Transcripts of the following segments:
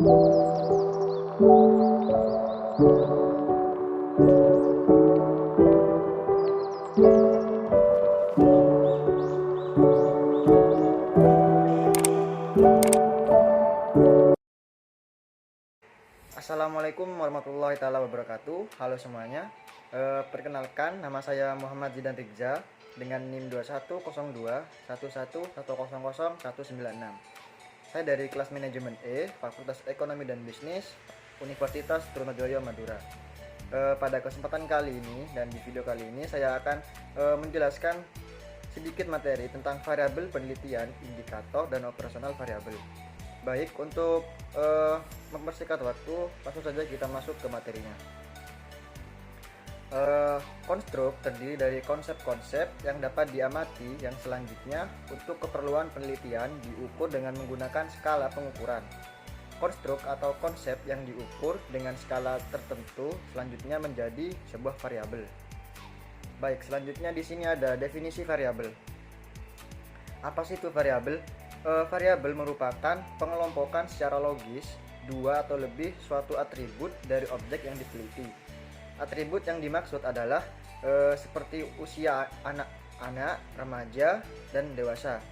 Assalamualaikum warahmatullahi wabarakatuh. Halo semuanya. Perkenalkan, nama saya Muhammad Zidan Tigza dengan NIM 21021111001096. Saya dari kelas manajemen E, Fakultas Ekonomi dan Bisnis, Universitas Trunojoyo Madura. Pada kesempatan kali ini dan di video kali ini saya akan menjelaskan sedikit materi tentang variabel penelitian, indikator, dan operasional variabel. Baik, untuk mempersingkat waktu, langsung saja kita masuk ke materinya. Konstruk terdiri dari konsep-konsep yang dapat diamati yang selanjutnya untuk keperluan penelitian diukur dengan menggunakan skala pengukuran. Konstruk atau konsep yang diukur dengan skala tertentu selanjutnya menjadi sebuah variabel. Baik, selanjutnya di sini ada definisi variabel. Apa sih itu variabel? Variabel merupakan pengelompokan secara logis dua atau lebih suatu atribut dari objek yang diteliti. Atribut yang dimaksud adalah seperti usia anak-anak, remaja, dan dewasa.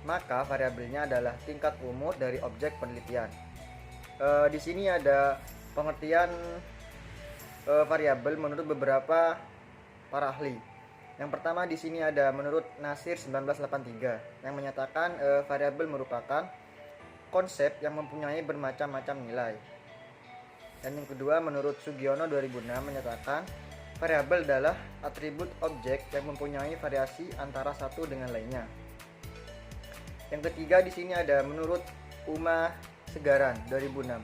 Maka variabelnya adalah tingkat umur dari objek penelitian. Di sini ada pengertian variabel menurut beberapa para ahli. Yang pertama di sini ada menurut Nasir 1983 yang menyatakan variabel merupakan konsep yang mempunyai bermacam-macam nilai. Dan yang kedua menurut Sugiono 2006 menyatakan variabel adalah atribut objek yang mempunyai variasi antara satu dengan lainnya. Yang ketiga di sini ada menurut Uma Segaran 2006.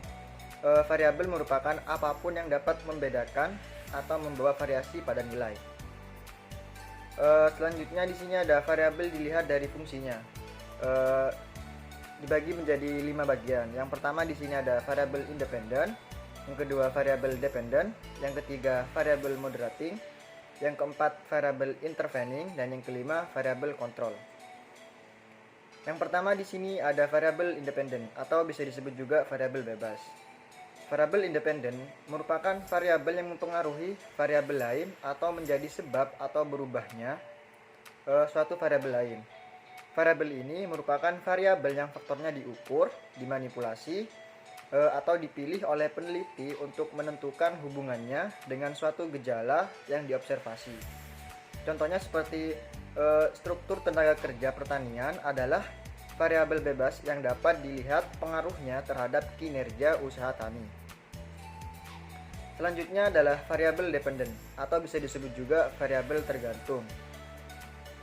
Variabel merupakan apapun yang dapat membedakan atau membawa variasi pada nilai. Selanjutnya di sini ada variabel dilihat dari fungsinya. Dibagi menjadi 5 bagian. Yang pertama di sini ada variabel independen, yang kedua variabel dependent, yang ketiga variabel moderating, yang keempat variabel intervening, dan yang kelima variabel control. Yang pertama di sini ada variabel independen atau bisa disebut juga variabel bebas. Variabel independen merupakan variabel yang mempengaruhi variabel lain atau menjadi sebab atau berubahnya suatu variabel lain. Variabel ini merupakan variabel yang faktornya diukur, dimanipulasi, atau dipilih oleh peneliti untuk menentukan hubungannya dengan suatu gejala yang diobservasi. Contohnya seperti struktur tenaga kerja pertanian adalah variabel bebas yang dapat dilihat pengaruhnya terhadap kinerja usaha tani. Selanjutnya adalah variabel dependen atau bisa disebut juga variabel tergantung.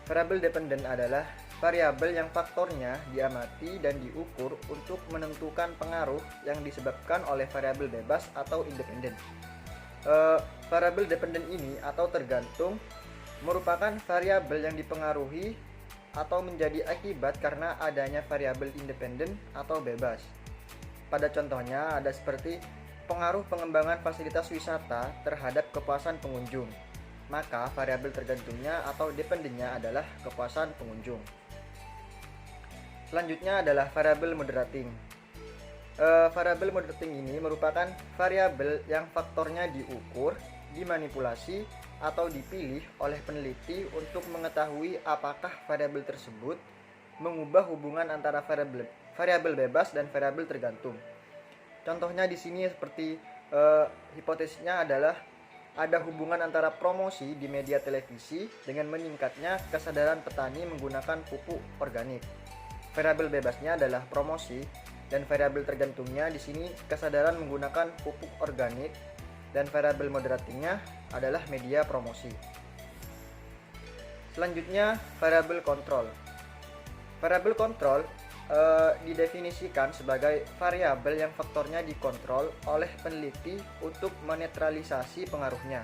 Variabel dependen adalah variabel yang faktornya diamati dan diukur untuk menentukan pengaruh yang disebabkan oleh variabel bebas atau independen. Variabel dependen ini atau tergantung merupakan variabel yang dipengaruhi atau menjadi akibat karena adanya variabel independen atau bebas. Pada contohnya ada seperti pengaruh pengembangan fasilitas wisata terhadap kepuasan pengunjung. Maka variabel tergantungnya atau dependennya adalah kepuasan pengunjung. Selanjutnya adalah variabel moderating. Variabel moderating ini merupakan variabel yang faktornya diukur, dimanipulasi, atau dipilih oleh peneliti untuk mengetahui apakah variabel tersebut mengubah hubungan antara variabel bebas dan variabel tergantung. Contohnya di sini seperti hipotesisnya adalah ada hubungan antara promosi di media televisi dengan meningkatnya kesadaran petani menggunakan pupuk organik. Variabel bebasnya adalah promosi dan variabel tergantungnya di sini kesadaran menggunakan pupuk organik. Dan variabel moderatingnya adalah media promosi. Selanjutnya variabel kontrol. Variabel kontrol didefinisikan sebagai variabel yang faktornya dikontrol oleh peneliti untuk menetralisasi pengaruhnya.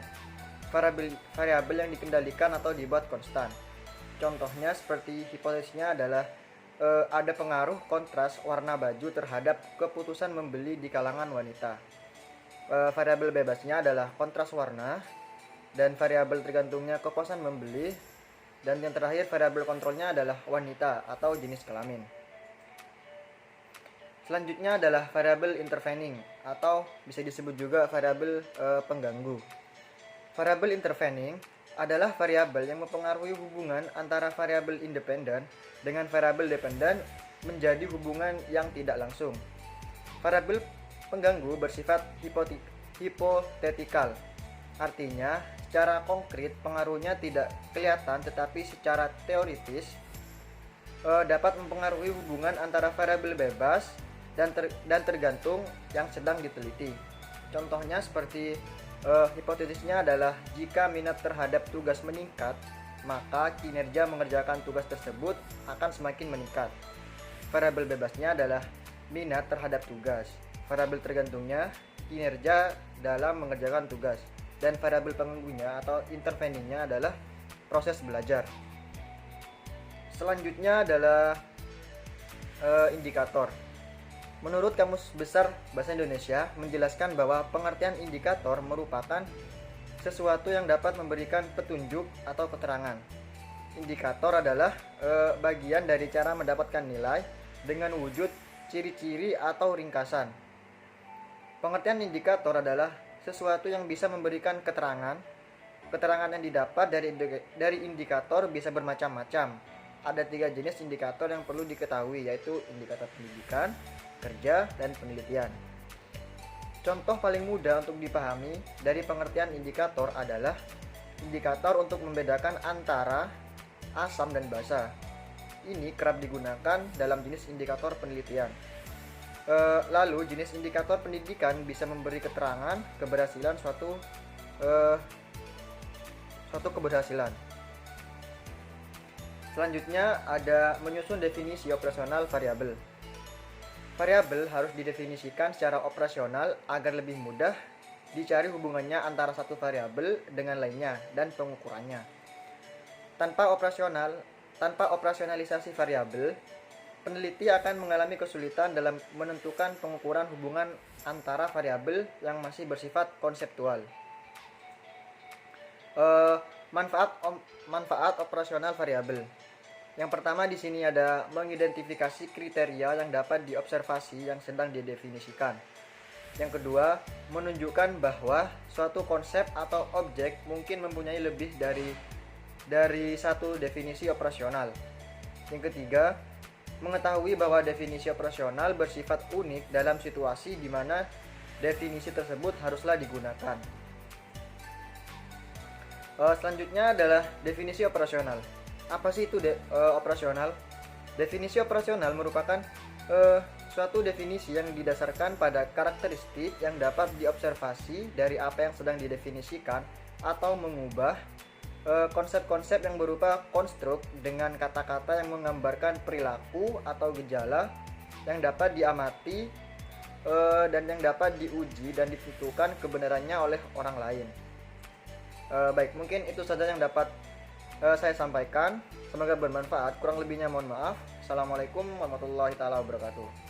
Variabel yang dikendalikan atau dibuat konstan. Contohnya seperti hipotesisnya adalah ada pengaruh kontras warna baju terhadap keputusan membeli di kalangan wanita. Variabel bebasnya adalah kontras warna dan variabel tergantungnya kepuasan membeli, dan yang terakhir variabel kontrolnya adalah wanita atau jenis kelamin. Selanjutnya adalah variabel intervening atau bisa disebut juga variabel pengganggu. Variabel intervening adalah variabel yang mempengaruhi hubungan antara variabel independen dengan variabel dependen menjadi hubungan yang tidak langsung. Variabel pengganggu bersifat hipotetikal. Artinya, secara konkret pengaruhnya tidak kelihatan tetapi secara teoritis dapat mempengaruhi hubungan antara variabel bebas dan tergantung yang sedang diteliti. Contohnya seperti hipotesisnya adalah jika minat terhadap tugas meningkat, maka kinerja mengerjakan tugas tersebut akan semakin meningkat. Variabel bebasnya adalah minat terhadap tugas. Variabel tergantungnya kinerja dalam mengerjakan tugas. Dan variabel pengganggunya atau interveningnya adalah proses belajar. Selanjutnya adalah indikator. Menurut Kamus Besar Bahasa Indonesia menjelaskan bahwa pengertian indikator merupakan sesuatu yang dapat memberikan petunjuk atau keterangan. Indikator adalah bagian dari cara mendapatkan nilai dengan wujud ciri-ciri atau ringkasan. Pengertian indikator adalah sesuatu yang bisa memberikan keterangan. Keterangan yang didapat dari indikator bisa bermacam-macam. Ada 3 jenis indikator yang perlu diketahui, yaitu indikator pendidikan, kerja, dan penelitian. Contoh paling mudah untuk dipahami dari pengertian indikator adalah indikator untuk membedakan antara asam dan basa. Ini kerap digunakan dalam jenis indikator penelitian. Lalu jenis indikator pendidikan bisa memberi keterangan keberhasilan suatu keberhasilan. Selanjutnya ada menyusun definisi operasional variabel. Variabel harus didefinisikan secara operasional agar lebih mudah dicari hubungannya antara satu variabel dengan lainnya dan pengukurannya. Tanpa operasionalisasi variabel, peneliti akan mengalami kesulitan dalam menentukan pengukuran hubungan antara variabel yang masih bersifat konseptual. Manfaat operasional variabel. Yang pertama di sini ada mengidentifikasi kriteria yang dapat diobservasi yang sedang didefinisikan. Yang kedua, menunjukkan bahwa suatu konsep atau objek mungkin mempunyai lebih dari satu definisi operasional. Yang ketiga, mengetahui bahwa definisi operasional bersifat unik dalam situasi di mana definisi tersebut haruslah digunakan. Selanjutnya adalah definisi operasional. Apa sih itu operasional? Definisi operasional merupakan suatu definisi yang didasarkan pada karakteristik yang dapat diobservasi dari apa yang sedang didefinisikan atau mengubah konsep-konsep yang berupa konstruk dengan kata-kata yang menggambarkan perilaku atau gejala yang dapat diamati dan yang dapat diuji dan ditentukan kebenarannya oleh orang lain. Baik, mungkin itu saja yang dapat saya sampaikan. Semoga bermanfaat. Kurang lebihnya mohon maaf. Assalamualaikum warahmatullahi wabarakatuh.